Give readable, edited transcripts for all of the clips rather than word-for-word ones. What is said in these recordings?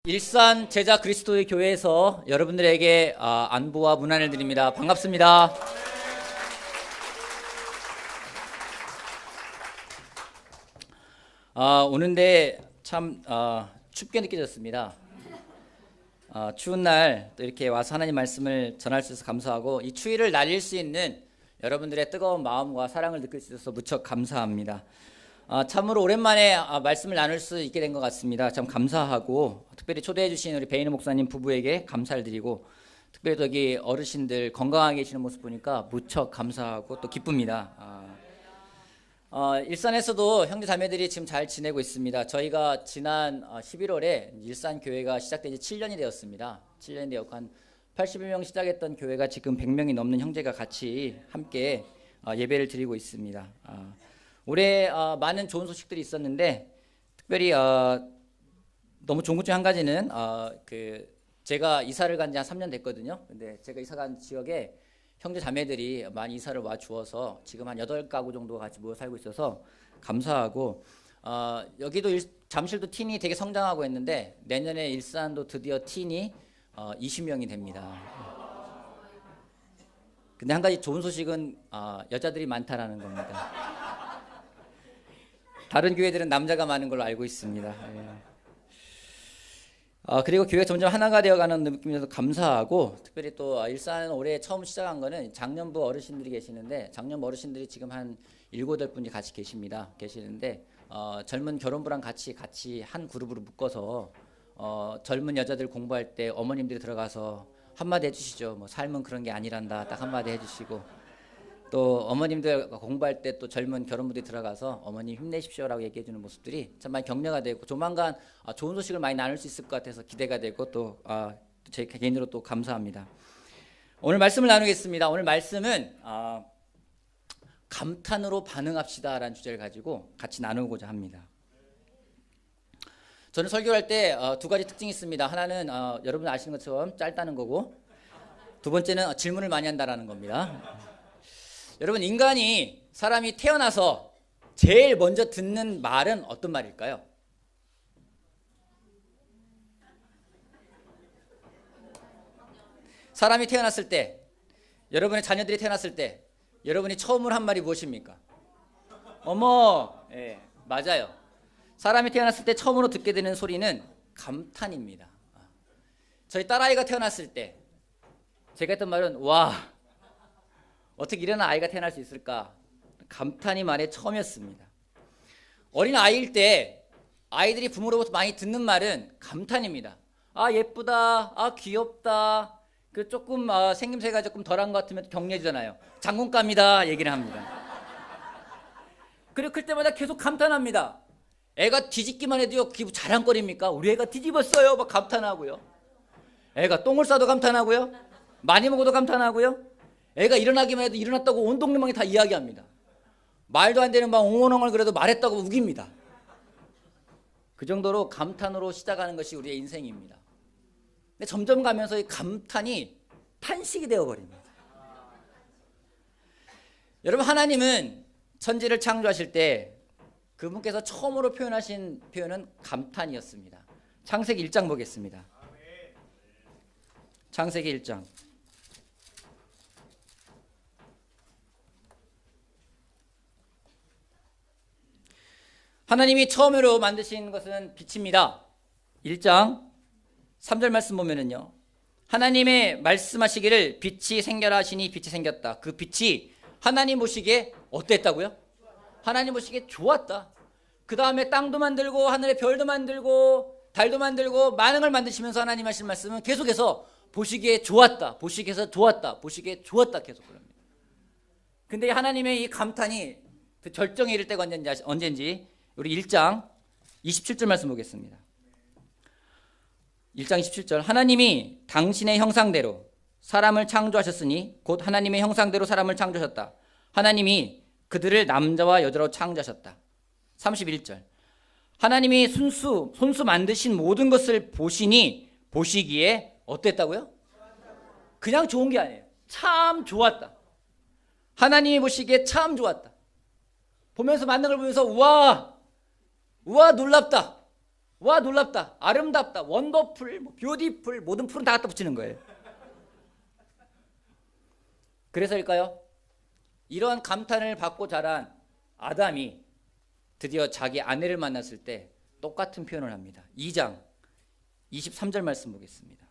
일산 제자 그리스도의 교회에서 여러분들에게 안부와 문안을 드립니다. 반갑습니다. 오는데 참 춥게 느껴졌습니다. 추운 날 또 이렇게 와서 하나님 말씀을 전할 수 있어서 감사하고, 이 추위를 날릴 수 있는 여러분들의 뜨거운 마음과 사랑을 느낄 수 있어서 무척 감사합니다. 참으로 오랜만에 말씀을 나눌 수 있게 된 것 같습니다. 참 감사하고, 특별히 초대해 주신 우리 베이너 목사님 부부에게 감사를 드리고, 특별히 또 여기 어르신들 건강하게 계시는 모습 보니까 무척 감사하고 또 기쁩니다. 일산에서도 형제 자매들이 지금 잘 지내고 있습니다. 저희가 지난 11월에 일산 교회가 시작된 지 7년이 되었습니다. 7년이 되었고, 한 81명 시작했던 교회가 지금 100명이 넘는 형제가 같이 함께 예배를 드리고 있습니다. 올해 많은 좋은 소식들이 있었는데, 특별히 너무 좋은 것 중 한 가지는 제가 이사를 간 지 한 3년 됐거든요. 근데 제가 이사 간 지역에 형제 자매들이 많이 이사를 와 주어서 지금 한 8가구 정도가 같이 모여 살고 있어서 감사하고, 여기도 잠실도 틴이 되게 성장하고 있는데, 내년에 일산도 드디어 틴이 20명이 됩니다. 근데 한 가지 좋은 소식은 여자들이 많다라는 겁니다. 다른 교회들은 남자가 많은 걸로 알고 있습니다. 그리고 교회가 점점 하나가 되어가는 느낌에서 감사하고, 특별히 또 일산은 올해 처음 시작한 거는 장년부 어르신들이 계시는데, 장년부 어르신들이 지금 한 7, 8분이 같이 계시는데, 젊은 결혼부랑 같이 한 그룹으로 묶어서 젊은 여자들 공부할 때 어머님들이 들어가서 한마디 해주시죠. 뭐 삶은 그런 게 아니란다, 딱 한마디 해주시고, 또 어머님들 공부할 때 또 젊은 결혼부들이 들어가서 어머님 힘내십시오라고 얘기해주는 모습들이 참 많이 격려가 되고, 조만간 좋은 소식을 많이 나눌 수 있을 것 같아서 기대가 되고, 또 제 개인으로 또 감사합니다. 오늘 말씀을 나누겠습니다. 오늘 말씀은 감탄으로 반응합시다라는 주제를 가지고 같이 나누고자 합니다. 저는 설교할 때 2가지 특징이 있습니다. 하나는 여러분 아시는 것처럼 짧다는 거고, 두 번째는 질문을 많이 한다라는 겁니다. 여러분, 사람이 태어나서 제일 먼저 듣는 말은 어떤 말일까요? 사람이 태어났을 때, 여러분의 자녀들이 태어났을 때 여러분이 처음으로 한 말이 무엇입니까? 어머. 맞아요. 사람이 태어났을 때 처음으로 듣게 되는 소리는 감탄입니다. 저희 딸아이가 태어났을 때 제가 했던 말은, 와, 어떻게 이런 아이가 태어날 수 있을까? 감탄이 말의 처음이었습니다. 어린 아이일 때 아이들이 부모로부터 많이 듣는 말은 감탄입니다. 예쁘다, 귀엽다, 조금 생김새가 조금 덜한 것 같으면 격려해 주잖아요. 장군감이다 얘기를 합니다. 그리고 클 때마다 계속 감탄합니다. 애가 뒤집기만 해도요, 기분 자랑거리입니까? 우리 애가 뒤집었어요, 막 감탄하고요. 애가 똥을 싸도 감탄하고요, 많이 먹어도 감탄하고요, 애가 일어나기만 해도 일어났다고 온 동네방에 다 이야기합니다. 말도 안 되는 막 옹호농을 그래도 말했다고 우깁니다. 그 정도로 감탄으로 시작하는 것이 우리의 인생입니다. 근데 점점 가면서 이 감탄이 탄식이 되어버립니다. 여러분, 하나님은 천지를 창조하실 때 그분께서 처음으로 표현하신 표현은 감탄이었습니다. 창세기 1장 보겠습니다. 창세기 1장. 하나님이 처음으로 만드신 것은 빛입니다. 1장 3절 말씀 보면은요, 하나님의 말씀하시기를 빛이 생겨라 하시니 빛이 생겼다. 그 빛이 하나님 보시기에 어땠다고요? 하나님 보시기에 좋았다. 그 다음에 땅도 만들고 하늘의 별도 만들고 달도 만들고 많은 걸 만드시면서 하나님 하신 말씀은 계속해서 보시기에 좋았다, 보시기에서 좋았다, 보시기에 좋았다 계속 그럽니다. 근데 하나님의 이 감탄이 그 절정에 이를 때가 언제인지 우리 1장 27절 말씀 보겠습니다. 1장 27절. 하나님이 당신의 형상대로 사람을 창조하셨으니 곧 하나님의 형상대로 사람을 창조하셨다. 하나님이 그들을 남자와 여자로 창조하셨다. 31절. 하나님이 손수 만드신 모든 것을 보시기에 어땠다고요? 그냥 좋은 게 아니에요. 참 좋았다. 하나님이 보시기에 참 좋았다. 보면서 만든 걸 보면서 우와 놀랍다. 와 놀랍다, 아름답다, 원더풀, 뭐 뷰티풀, 모든 풀은 다 갖다 붙이는 거예요. 그래서일까요? 이러한 감탄을 받고 자란 아담이 드디어 자기 아내를 만났을 때 똑같은 표현을 합니다. 2장 23절 말씀 보겠습니다.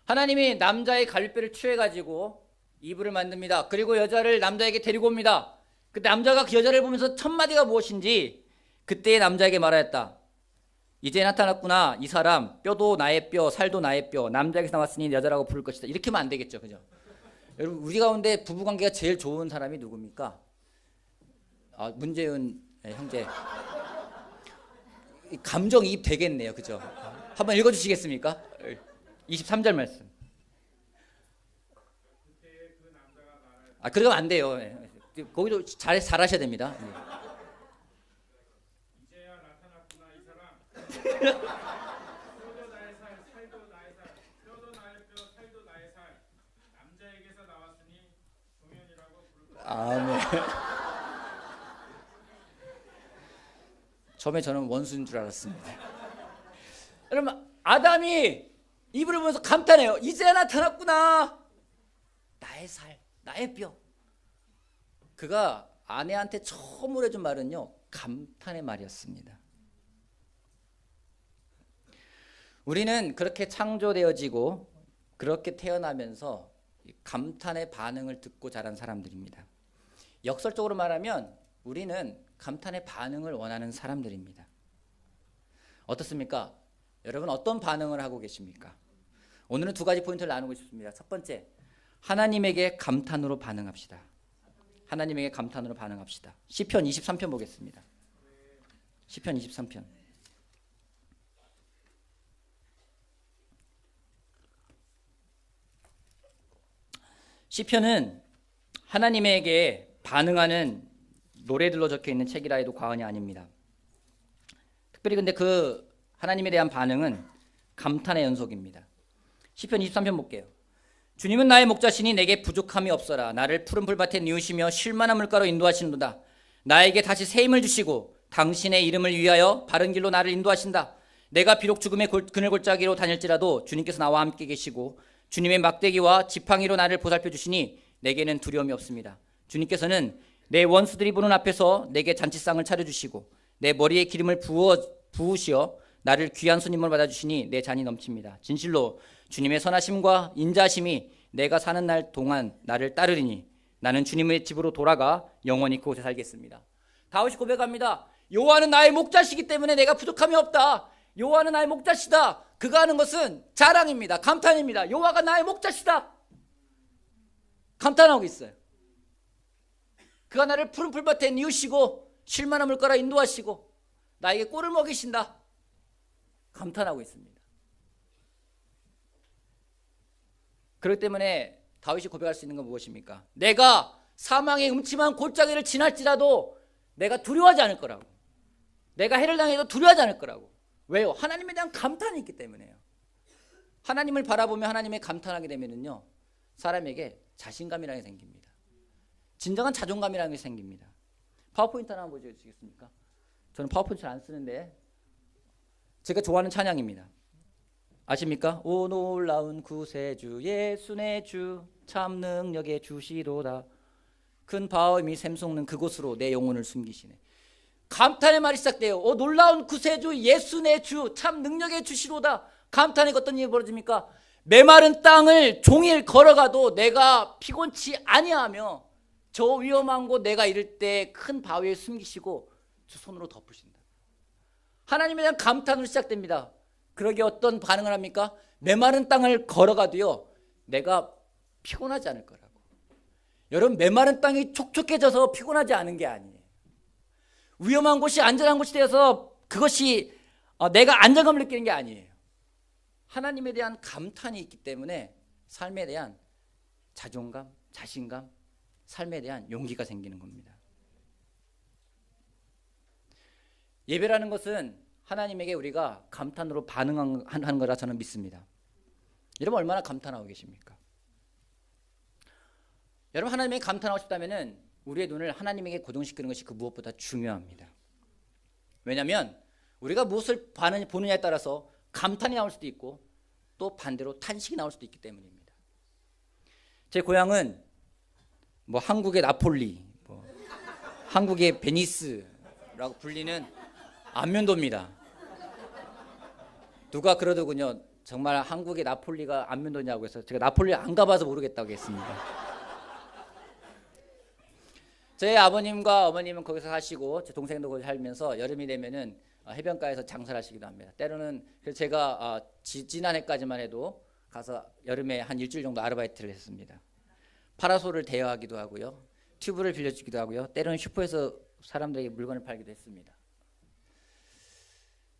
하나님이 남자의 갈비뼈를 취해가지고 이불을 만듭니다. 그리고 여자를 남자에게 데리고 옵니다. 그때 남자가 그 여자를 보면서 첫 마디가 무엇인지 그때의 남자에게 말하였다. 이제 나타났구나. 이 사람 뼈도 나의 뼈, 살도 나의 뼈. 남자에게서 나왔으니 여자라고 부를 것이다. 이렇게 하면 안 되겠죠, 그죠? 여러분, 우리 가운데 부부관계가 제일 좋은 사람이 누굽니까? 문재윤 형제. 감정이입 되겠네요, 그죠? 한번 읽어주시겠습니까? 23절 말씀. 그러면 안 돼요. 거기도 잘하셔야 됩니다. 이제야 나타났구나 이 사람. 뼈도 나의 살, 살도 나의 살, 뼈도 나의 뼈, 살도 나의 살. 남자에게서 나왔으니 동현이라고 부를 것이다. 아멘. 처음에 저는 원수인 줄 알았습니다. 여러분, 아담이 이불을 보면서 감탄해요. 이제야 나타났구나. 나의 살, 나의 뼈. 그가 아내한테 처음으로 해준 말은요, 감탄의 말이었습니다. 우리는 그렇게 창조되어지고 그렇게 태어나면서 감탄의 반응을 듣고 자란 사람들입니다. 역설적으로 말하면 우리는 감탄의 반응을 원하는 사람들입니다. 어떻습니까? 여러분, 어떤 반응을 하고 계십니까? 오늘은 두 가지 포인트를 나누고 싶습니다. 첫 번째, 하나님에게 감탄으로 반응합시다. 하나님에게 감탄으로 반응합시다. 시편 23편 보겠습니다. 시편 23편. 시편은 하나님에게 반응하는 노래들로 적혀 있는 책이라 해도 과언이 아닙니다. 특별히 근데 그 하나님에 대한 반응은 감탄의 연속입니다. 시편 23편 볼게요. 주님은 나의 목자시니 내게 부족함이 없어라. 나를 푸른 풀밭에 누우시며 쉴만한 물가로 인도하시는도다. 나에게 다시 새 힘을 주시고 당신의 이름을 위하여 바른 길로 나를 인도하신다. 내가 비록 죽음의 그늘 골짜기로 다닐지라도 주님께서 나와 함께 계시고 주님의 막대기와 지팡이로 나를 보살펴 주시니 내게는 두려움이 없습니다. 주님께서는 내 원수들이 보는 앞에서 내게 잔치상을 차려주시고 내 머리에 기름을 부으시어 나를 귀한 손님으로 받아주시니 내 잔이 넘칩니다. 진실로 주님의 선하심과 인자하심이 내가 사는 날 동안 나를 따르리니 나는 주님의 집으로 돌아가 영원히 그곳에 살겠습니다. 다윗이 고백합니다. 여호와는 나의 목자시기 때문에 내가 부족함이 없다. 여호와는 나의 목자시다. 그가 하는 것은 자랑입니다. 감탄입니다. 여호와가 나의 목자시다. 감탄하고 있어요. 그가 나를 푸른 풀밭에 뉘우시고 쉴만한 물가로 인도하시고 나에게 꿀을 먹이신다. 감탄하고 있습니다. 그렇기 때문에 다윗이 고백할 수 있는 건 무엇입니까? 내가 사망의 음침한 골짜기를 지날지라도 내가 두려워하지 않을 거라고. 내가 해를 당해도 두려워하지 않을 거라고. 왜요? 하나님에 대한 감탄이 있기 때문에요. 하나님을 바라보며 하나님의 감탄하게 되면은요, 사람에게 자신감이라는 게 생깁니다. 진정한 자존감이라는 게 생깁니다. 파워포인트 하나 한번 보여주시겠습니까? 저는 파워포인트 잘 안 쓰는데 제가 좋아하는 찬양입니다. 아십니까? 오 놀라운 구세주 예수 내 주 참 능력의 주시로다. 큰 바음이 샘솟는 그곳으로 내 영혼을 숨기시네. 감탄의 말이 시작돼요. 오 놀라운 구세주 예수 내 주 참 능력의 주시로다. 감탄에 어떤 일이 벌어집니까? 메마른 땅을 종일 걸어가도 내가 피곤치 아니하며 저 위험한 곳 내가 이를 때 큰 바위에 숨기시고 두 손으로 덮으신다. 하나님에 대한 감탄으로 시작됩니다. 그러기에 어떤 반응을 합니까? 메마른 땅을 걸어가도요, 내가 피곤하지 않을 거라고. 여러분, 메마른 땅이 촉촉해져서 피곤하지 않은 게 아니에요. 위험한 곳이 안전한 곳이 되어서 그것이 내가 안정감을 느끼는 게 아니에요. 하나님에 대한 감탄이 있기 때문에 삶에 대한 자존감, 자신감, 삶에 대한 용기가 생기는 겁니다. 예배라는 것은 하나님에게 우리가 감탄으로 반응하는 거라 저는 믿습니다. 여러분 얼마나 감탄하고 계십니까? 여러분 하나님에게 감탄하고 싶다면 우리의 눈을 하나님에게 고정시키는 것이 그 무엇보다 중요합니다. 왜냐하면 우리가 무엇을 보느냐에 따라서 감탄이 나올 수도 있고 또 반대로 탄식이 나올 수도 있기 때문입니다. 제 고향은 뭐 한국의 나폴리, 뭐 한국의 베니스라고 불리는 안면도입니다. 누가 그러더군요. 정말 한국의 나폴리가 안면도냐고 해서 제가 나폴리 안 가봐서 모르겠다고 했습니다. 제 아버님과 어머님은 거기서 사시고 제 동생도 거기 살면서 여름이 되면은 해변가에서 장사를 하시기도 합니다. 때로는 그래서 제가 지난해까지만 해도 가서 여름에 한 일주일 정도 아르바이트를 했습니다. 파라솔을 대여하기도 하고요. 튜브를 빌려주기도 하고요. 때로는 슈퍼에서 사람들에게 물건을 팔기도 했습니다.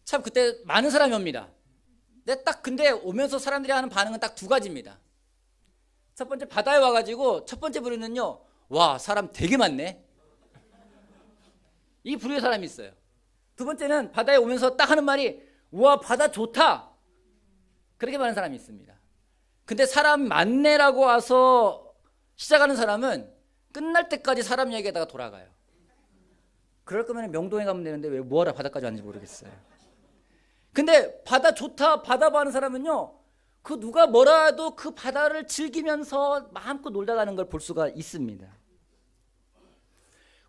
참 그때 많은 사람이 옵니다. 근데 오면서 사람들이 하는 반응은 딱 두 가지입니다. 첫 번째, 바다에 와가지고 첫 번째 부류는요. 와, 사람 되게 많네. 이 부류의 사람이 있어요. 두 번째는 바다에 오면서 딱 하는 말이 와, 바다 좋다. 그렇게 말하는 사람이 있습니다. 근데 사람 많네라고 와서 시작하는 사람은 끝날 때까지 사람 얘기에다가 돌아가요. 그럴 거면 명동에 가면 되는데 왜 뭐하러 바다까지 왔는지 모르겠어요. 근데 바다 좋다, 바다 봐는 사람은요. 그 누가 뭐라도 그 바다를 즐기면서 마음껏 놀다 가는 걸 볼 수가 있습니다.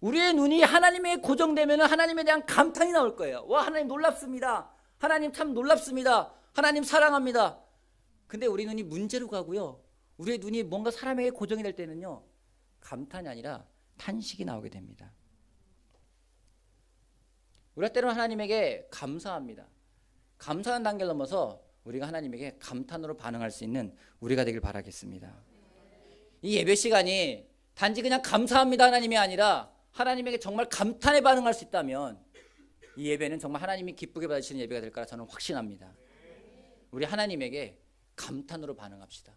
우리의 눈이 하나님에 고정되면 하나님에 대한 감탄이 나올 거예요. 와, 하나님 놀랍습니다. 하나님 참 놀랍습니다. 하나님 사랑합니다. 근데 우리 눈이 문제로 가고요. 우리의 눈이 뭔가 사람에게 고정이 될 때는요. 감탄이 아니라 탄식이 나오게 됩니다. 우리가 때로는 하나님에게 감사합니다. 감사한 단계를 넘어서 우리가 하나님에게 감탄으로 반응할 수 있는 우리가 되길 바라겠습니다. 이 예배 시간이 단지 그냥 감사합니다 하나님이 아니라 하나님에게 정말 감탄에 반응할 수 있다면 이 예배는 정말 하나님이 기쁘게 받으시는 예배가 될 거라 저는 확신합니다. 우리 하나님에게 감탄으로 반응합시다.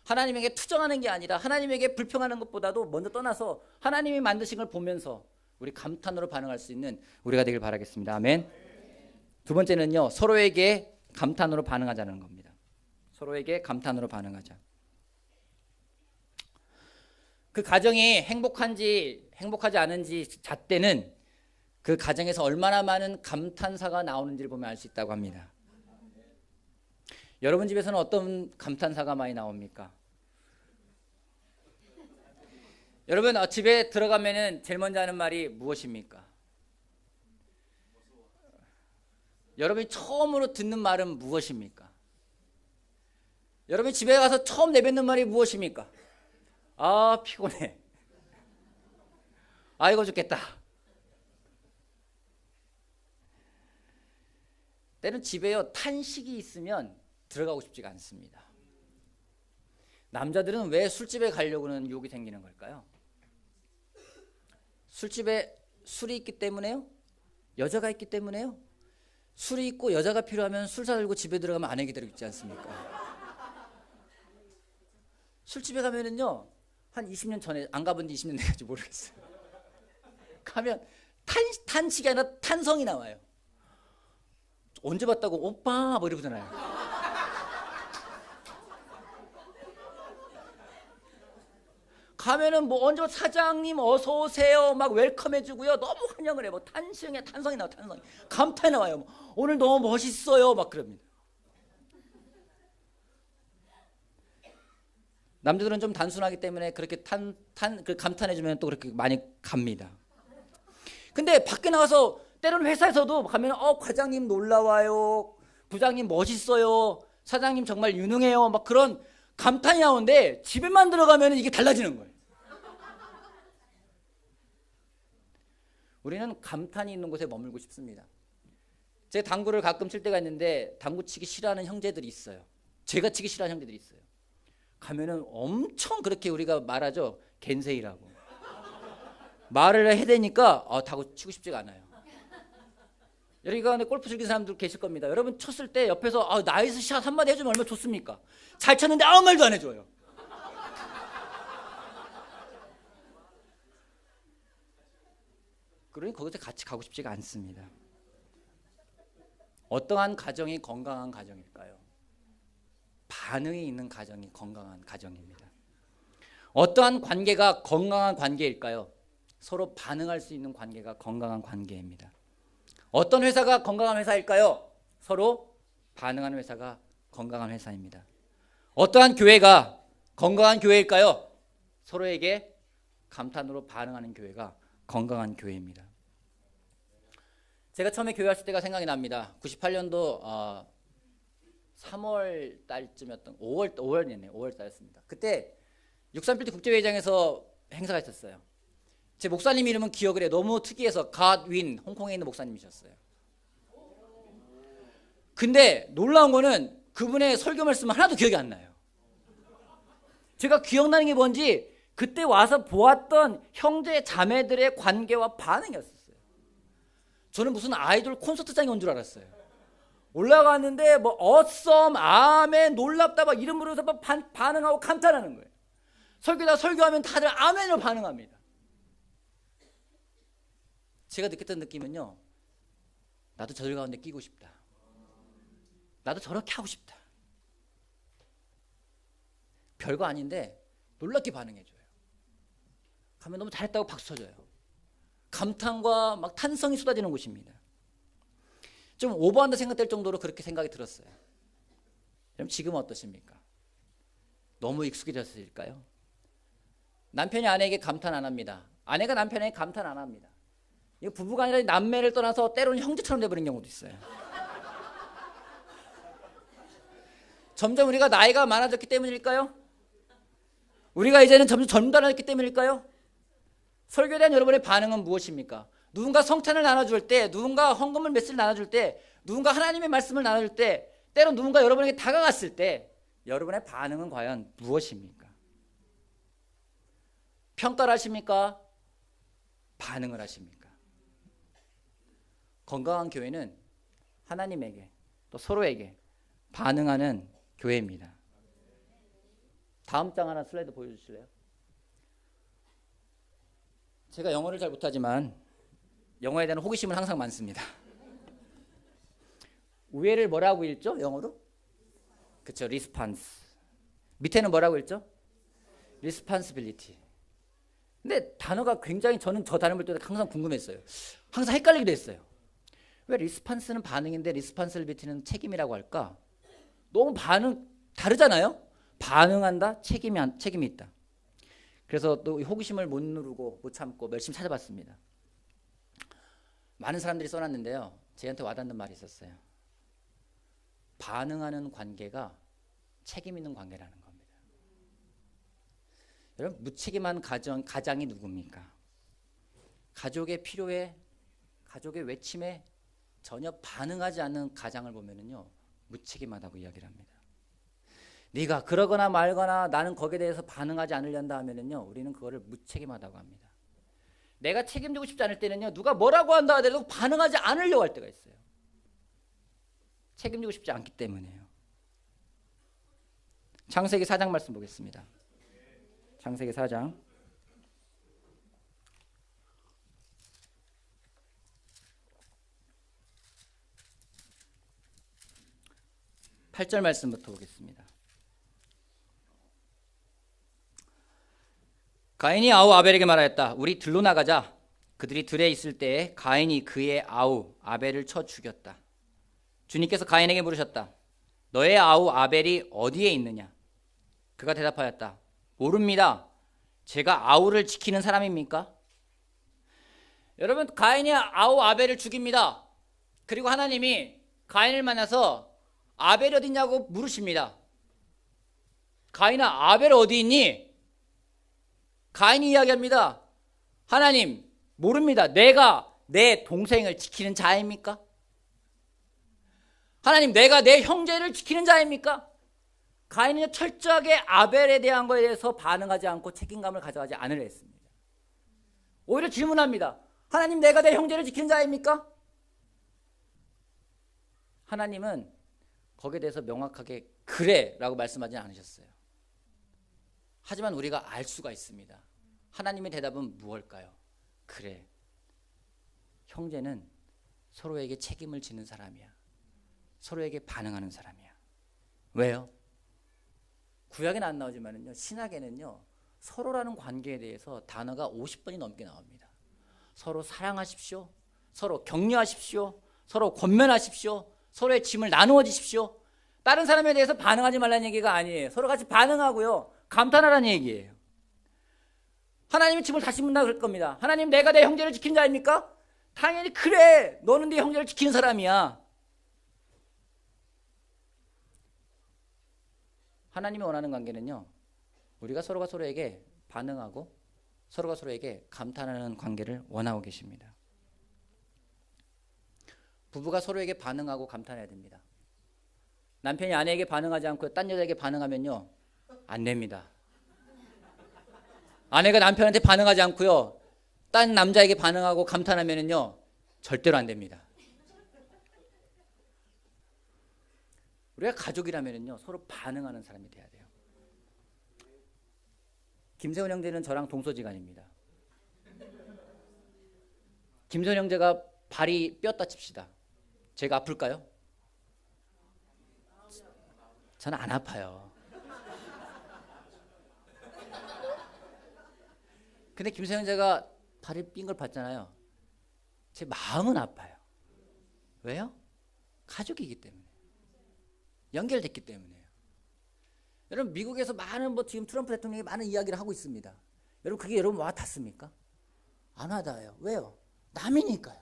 하나님에게 투정하는 게 아니라 하나님에게 불평하는 것보다도 먼저 떠나서 하나님이 만드신 걸 보면서 우리 감탄으로 반응할 수 있는 우리가 되길 바라겠습니다. 아멘. 두 번째는요. 서로에게 감탄으로 반응하자는 겁니다. 서로에게 감탄으로 반응하자. 그 가정이 행복하지 않은지 잣대는 그 가정에서 얼마나 많은 감탄사가 나오는지를 보면 알 수 있다고 합니다. 여러분 집에서는 어떤 감탄사가 많이 나옵니까? 여러분 집에 들어가면은 제일 먼저 하는 말이 무엇입니까? 여러분이 처음으로 듣는 말은 무엇입니까? 여러분이 집에 가서 처음 내뱉는 말이 무엇입니까? 아, 피곤해. 아이고 죽겠다. 때는 집에요 탄식이 있으면 들어가고 싶지가 않습니다. 남자들은 왜 술집에 가려고는 유혹이 생기는 걸까요? 술집에 술이 있기 때문에요? 여자가 있기 때문에요? 술이 있고 여자가 필요하면 술 사들고 집에 들어가면 아내 기다리고 있지 않습니까? 술집에 가면은요 한 20년 전에 안 가본 지 20년 돼가지 모르겠어요. 가면 탄식이 아니라 탄성이 나와요. 언제 봤다고 오빠 뭐 이러잖아요. 가면은 뭐 언제 사장님 어서 오세요 막 웰컴 해주고요. 너무 환영을 해. 뭐 탄성이 나와. 탄성이 감탄이 나와요. 뭐, 오늘 너무 멋있어요 막 그럽니다. 남자들은 좀 단순하기 때문에 그렇게 그 감탄해주면 또 그렇게 많이 갑니다. 근데 밖에 나가서 때로는 회사에서도 가면 과장님 놀라워요, 부장님 멋있어요, 사장님 정말 유능해요 막 그런 감탄이 나오는데 집에만 들어가면 이게 달라지는 거예요. 우리는 감탄이 있는 곳에 머물고 싶습니다. 제 당구를 가끔 칠 때가 있는데 당구 치기 싫어하는 형제들이 있어요. 제가 치기 싫어하는 형제들이 있어요. 가면은 엄청 그렇게 우리가 말하죠. 겐세이라고. 말을 해대니까 당구 치고 싶지가 않아요. 여기가 골프 즐기는 사람들 계실 겁니다. 여러분 쳤을 때 옆에서 나이스 샷 한마디 해주면 얼마나 좋습니까? 잘 쳤는데 아무 말도 안 해줘요. 그러니 거기서 같이 가고 싶지가 않습니다. 어떠한 가정이 건강한 가정일까요? 반응이 있는 가정이 건강한 가정입니다. 어떠한 관계가 건강한 관계일까요? 서로 반응할 수 있는 관계가 건강한 관계입니다. 어떤 회사가 건강한 회사일까요? 서로 반응하는 회사가 건강한 회사입니다. 어떠한 교회가 건강한 교회일까요? 서로에게 감탄으로 반응하는 교회가 건강한 교회입니다. 제가 처음에 교회 왔을 때가 생각이 납니다. 98년도 3월 달쯤이었던 5월 달이었습니다. 그때 63필드 국제회의장에서 행사가 있었어요. 제 목사님 이름은 기억을 해요. 너무 특이해서 갓윈 홍콩에 있는 목사님이셨어요. 근데 놀라운 거는 그분의 설교 말씀은 하나도 기억이 안 나요. 제가 기억나는 게 뭔지 그때 와서 보았던 형제 자매들의 관계와 반응이었어요. 저는 무슨 아이돌 콘서트장에 온 줄 알았어요. 올라갔는데 뭐 어썸, 아멘, 놀랍다 막 이름 부르면서 막 반응하고 감탄하는 거예요. 설교하면 다들 아멘으로 반응합니다. 제가 느꼈던 느낌은요, 나도 저들 가운데 끼고 싶다. 나도 저렇게 하고 싶다. 별거 아닌데 놀랍게 반응해줘요. 가면 너무 잘했다고 박수 쳐줘요. 감탄과 막 탄성이 쏟아지는 곳입니다. 좀 오버한다 생각될 정도로 그렇게 생각이 들었어요. 그럼 지금은 어떠십니까? 너무 익숙해졌을까요? 남편이 아내에게 감탄 안 합니다. 아내가 남편에게 감탄 안 합니다. 이거 부부가 아니라 남매를 떠나서 때로는 형제처럼 돼버린 경우도 있어요. 점점 우리가 나이가 많아졌기 때문일까요? 우리가 이제는 점점 젊다졌기 때문일까요? 설교에 대한 여러분의 반응은 무엇입니까? 누군가 성찬을 나눠줄 때, 누군가 헌금을 메시지를 나눠줄 때, 누군가 하나님의 말씀을 나눠줄 때, 때론 누군가 여러분에게 다가갔을 때 여러분의 반응은 과연 무엇입니까? 평가를 하십니까? 반응을 하십니까? 건강한 교회는 하나님에게 또 서로에게 반응하는 교회입니다. 다음 장 하나 슬라이드 보여주실래요? 제가 영어를 잘 못하지만 영어에 대한 호기심은 항상 많습니다. 우회를 뭐라고 읽죠? 영어로? 그렇죠. response. 밑에는 뭐라고 읽죠? responsibility. 근데 단어가 굉장히 저는 저 단어 볼 때 항상 궁금했어요. 항상 헷갈리기도 했어요. 왜 response는 반응인데 responsibility는 책임이라고 할까? 너무 반응 다르잖아요. 반응한다, 책임이 있다. 그래서 또 호기심을 못 누르고 못 참고 열심히 찾아봤습니다. 많은 사람들이 써놨는데요. 저한테 와닿는 말이 있었어요. 반응하는 관계가 책임 있는 관계라는 겁니다. 여러분, 무책임한 가장이 누굽니까? 가족의 필요에, 가족의 외침에 전혀 반응하지 않는 가장을 보면은요, 무책임하다고 이야기를 합니다. 네가 그러거나 말거나 나는 거기에 대해서 반응하지 않으련다 하면은요, 우리는 그거를 무책임하다고 합니다. 내가 책임지고 싶지 않을 때는요, 누가 뭐라고 한다 하더라도 반응하지 않으려고 할 때가 있어요. 책임지고 싶지 않기 때문에요. 창세기 4장 말씀 보겠습니다. 창세기 4장 8절 말씀부터 보겠습니다. 가인이 아우 아벨에게 말하였다. 우리 들로 나가자. 그들이 들에 있을 때에 가인이 그의 아우 아벨을 쳐 죽였다. 주님께서 가인에게 물으셨다. 너의 아우 아벨이 어디에 있느냐? 그가 대답하였다. 모릅니다. 제가 아우를 지키는 사람입니까? 여러분, 가인이 아우 아벨을 죽입니다. 그리고 하나님이 가인을 만나서 아벨이 어디 있냐고 물으십니다. 가인아, 아벨 어디 있니? 가인이 이야기합니다. 하나님, 모릅니다. 내가 내 동생을 지키는 자입니까? 하나님, 내가 내 형제를 지키는 자입니까? 가인은 철저하게 아벨에 대한 것에 대해서 반응하지 않고 책임감을 가져가지 않으려 했습니다. 오히려 질문합니다. 하나님, 내가 내 형제를 지키는 자입니까? 하나님은 거기에 대해서 명확하게 그래 라고 말씀하지 않으셨어요. 하지만 우리가 알 수가 있습니다. 하나님의 대답은 무엇일까요? 그래. 형제는 서로에게 책임을 지는 사람이야. 서로에게 반응하는 사람이야. 왜요? 구약에는 안 나오지만은요, 신약에는요, 서로라는 관계에 대해서 단어가 50번이 넘게 나옵니다. 서로 사랑하십시오. 서로 격려하십시오. 서로 권면하십시오. 서로의 짐을 나누어 주십시오. 다른 사람에 대해서 반응하지 말라는 얘기가 아니에요. 서로 같이 반응하고요. 감탄하라는 얘기예요. 하나님이 짐을 다시 묻는다 그럴 겁니다. 하나님, 내가 내 형제를 지키는 자입니까? 당연히 그래. 너는 네 형제를 지키는 사람이야. 하나님이 원하는 관계는요, 우리가 서로가 서로에게 반응하고 서로가 서로에게 감탄하는 관계를 원하고 계십니다. 부부가 서로에게 반응하고 감탄해야 됩니다. 남편이 아내에게 반응하지 않고 딴 여자에게 반응하면요, 안 됩니다. 아내가 남편한테 반응하지 않고요, 딴 남자에게 반응하고 감탄하면요, 절대로 안 됩니다. 우리가 가족이라면요, 서로 반응하는 사람이 돼야 돼요. 김세훈 형제는 저랑 동서지간입니다. 김세훈 형제가 발이 뼈다 칩시다. 제가 아플까요? 저는 안 아파요. 근데 김세훈 형제가 발이 삔 걸 봤잖아요. 제 마음은 아파요. 왜요? 가족이기 때문에. 연결됐기 때문에요. 여러분, 미국에서 많은 지금 트럼프 대통령이 많은 이야기를 하고 있습니다. 여러분, 그게 여러분 와 닿습니까? 안 와닿아요. 왜요? 남이니까요.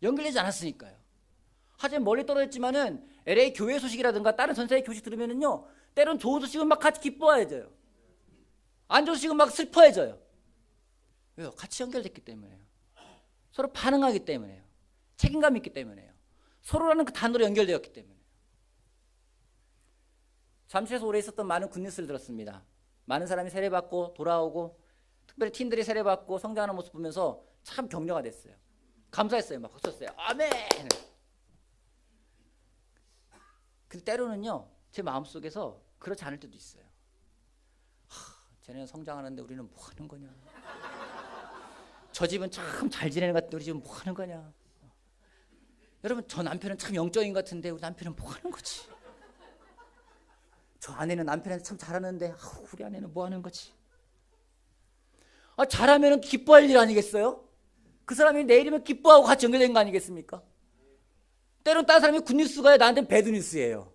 연결되지 않았으니까요. 하지만 멀리 떨어졌지만은 LA 교회 소식이라든가 다른 전사의 소식 들으면은요, 때론 좋은 소식은 막 같이 기뻐해져요. 안 좋은 소식은 막 슬퍼해져요. 왜요? 같이 연결됐기 때문에요. 서로 반응하기 때문에요. 책임감이 있기 때문에요. 서로라는 그 단어로 연결되었기 때문에. 잠실에서 오래 있었던 많은 굿뉴스를 들었습니다. 많은 사람이 세례받고 돌아오고, 특별히 팀들이 세례받고 성장하는 모습 보면서 참 격려가 됐어요. 감사했어요. 막 박수쳤어요. 아멘. 근데 때로는요, 제 마음속에서 그렇지 않을 때도 있어요. 쟤네는 성장하는데 우리는 뭐 하는 거냐. 저 집은 참 잘 지내는 것 같은데 우리 집은 뭐 하는 거냐. 여러분, 저 남편은 참 영적인 것 같은데 우리 남편은 뭐 하는 거지. 저 아내는 남편한테 참 잘하는데 우리 아내는 뭐 하는 거지. 잘하면 기뻐할 일 아니겠어요? 그 사람이 내일이면 기뻐하고 같이 연결된 거 아니겠습니까? 때론 다른 사람이 굿뉴스가 나한테는 배드뉴스예요.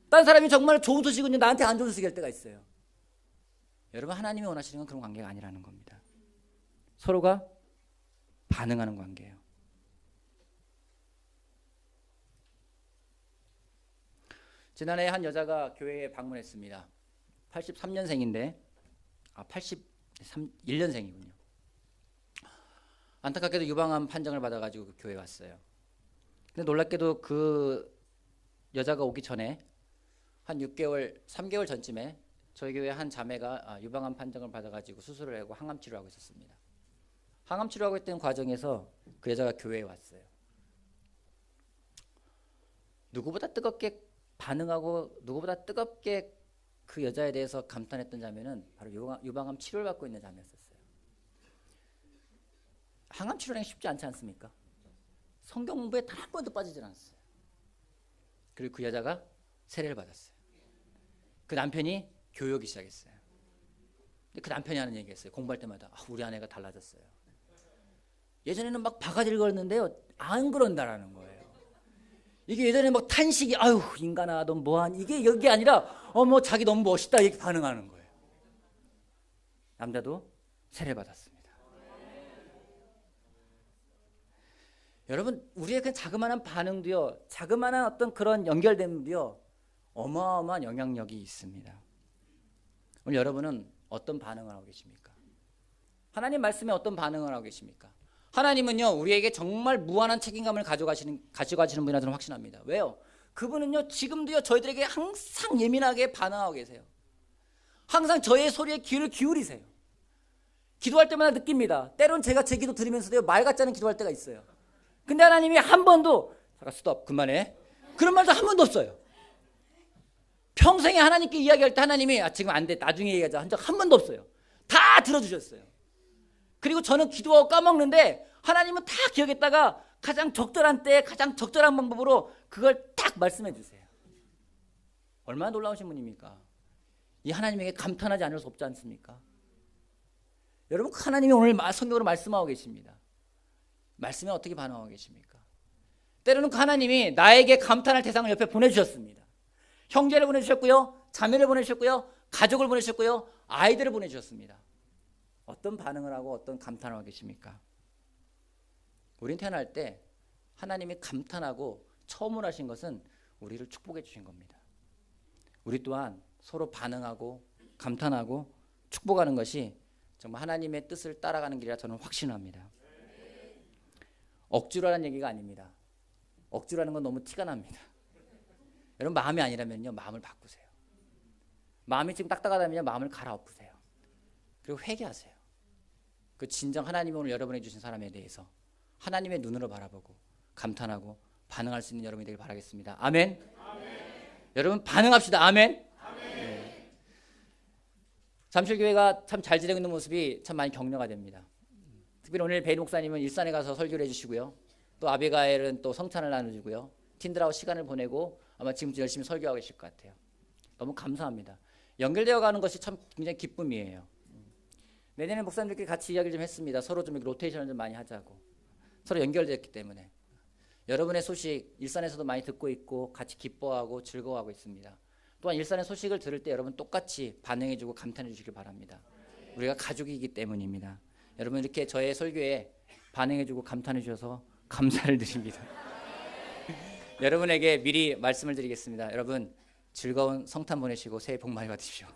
다른 사람이 정말 좋은 소식은 나한테 안 좋은 소식일 때가 있어요. 여러분, 하나님이 원하시는 건 그런 관계가 아니라는 겁니다. 서로가 반응하는 관계예요. 지난해 한 여자가 교회에 방문했습니다. 83년생인데 81년생이군요. 안타깝게도 유방암 판정을 받아가지고 그 교회에 왔어요. 근데 놀랍게도 그 여자가 오기 전에 한 3개월 전쯤에 저희 교회 한 자매가 유방암 판정을 받아가지고 수술을 하고 항암 치료하고 있었습니다. 항암 치료하고 있던 과정에서 그 여자가 교회에 왔어요. 누구보다 뜨겁게 반응하고 누구보다 뜨겁게 그 여자에 대해서 감탄했던 자매는 바로 유방암 치료를 받고 있는 자매였었어요. 항암 치료는 쉽지 않지 않습니까? 성경 공부에 단 한 번도 빠지질 않았어요. 그리고 그 여자가 세례를 받았어요. 그 남편이 교육이 시작했어요. 근데 그 남편이 하는 얘기였어요. 공부할 때마다 우리 아내가 달라졌어요. 예전에는 막 바가지를 걸었는데요, 안 그런다라는 거예요. 이게 예전에 막 탄식이 아유 인간아 넌 뭐하니, 이게 아니라 어머 자기 너무 멋있다 이렇게 반응하는 거예요. 남자도 세례 받았습니다. 여러분, 우리의 그 자그마한 반응도요, 자그마한 어떤 그런 연결됨도요, 어마어마한 영향력이 있습니다. 오늘 여러분은 어떤 반응을 하고 계십니까? 하나님 말씀에 어떤 반응을 하고 계십니까? 하나님은요, 우리에게 정말 무한한 책임감을 가져가시는 분이라 저는 확신합니다. 왜요? 그분은요, 지금도요, 저희들에게 항상 예민하게 반응하고 계세요. 항상 저의 소리에 귀를 기울이세요. 기도할 때마다 느낍니다. 때론 제가 제 기도 들으면서도요, 말 같지 않은 기도할 때가 있어요. 근데 하나님이 한 번도 잠깐 스톱 그만해 그런 말도 한 번도 없어요. 평생에 하나님께 이야기할 때 하나님이 지금 안 돼 나중에 얘기하자 한 적 한 번도 없어요. 다 들어주셨어요. 그리고 저는 기도하고 까먹는데 하나님은 다 기억했다가 가장 적절한 때에 가장 적절한 방법으로 그걸 딱 말씀해 주세요. 얼마나 놀라우신 분입니까? 이 하나님에게 감탄하지 않을 수 없지 않습니까? 여러분, 하나님이 오늘 성경으로 말씀하고 계십니다. 말씀에 어떻게 반응하고 계십니까? 때로는 그 하나님이 나에게 감탄할 대상을 옆에 보내주셨습니다. 형제를 보내주셨고요, 자매를 보내주셨고요, 가족을 보내주셨고요, 아이들을 보내주셨습니다. 어떤 반응을 하고 어떤 감탄을 하고 계십니까? 우린 태어날 때 하나님이 감탄하고 처음으로 하신 것은 우리를 축복해 주신 겁니다. 우리 또한 서로 반응하고 감탄하고 축복하는 것이 정말 하나님의 뜻을 따라가는 길이라 저는 확신합니다. 억지로 하는 얘기가 아닙니다. 억지로 하는 건 너무 티가 납니다. 여러분, 마음이 아니라면요, 마음을 바꾸세요. 마음이 지금 딱딱하다면요, 마음을 갈아엎으세요. 그리고 회개하세요. 그 진정 하나님이 오늘 여러분에게 주신 사람에 대해서 하나님의 눈으로 바라보고 감탄하고 반응할 수 있는 여러분이 되길 바라겠습니다. 아멘. 여러분, 반응합시다. 아멘. 네. 잠실교회가 참 잘 지내고 있는 모습이 참 많이 격려가 됩니다. 특별히 오늘 베일 목사님은 일산에 가서 설교를 해주시고요, 또 아비가엘은 또 성찬을 나눠주고요, 팀들하고 시간을 보내고 아마 지금 열심히 설교하고 계실 것 같아요. 너무 감사합니다. 연결되어 가는 것이 참 굉장히 기쁨이에요. 내년에 목사님들끼리 같이 이야기를 좀 했습니다. 서로 좀 로테이션을 좀 많이 하자고. 서로 연결됐기 때문에 여러분의 소식 일산에서도 많이 듣고 있고 같이 기뻐하고 즐거워하고 있습니다. 또한 일산의 소식을 들을 때 여러분 똑같이 반응해주고 감탄해 주시길 바랍니다. 우리가 가족이기 때문입니다. 여러분, 이렇게 저의 설교에 반응해주고 감탄해 주셔서 감사를 드립니다. 여러분에게 미리 말씀을 드리겠습니다. 여러분, 즐거운 성탄 보내시고 새해 복 많이 받으십시오.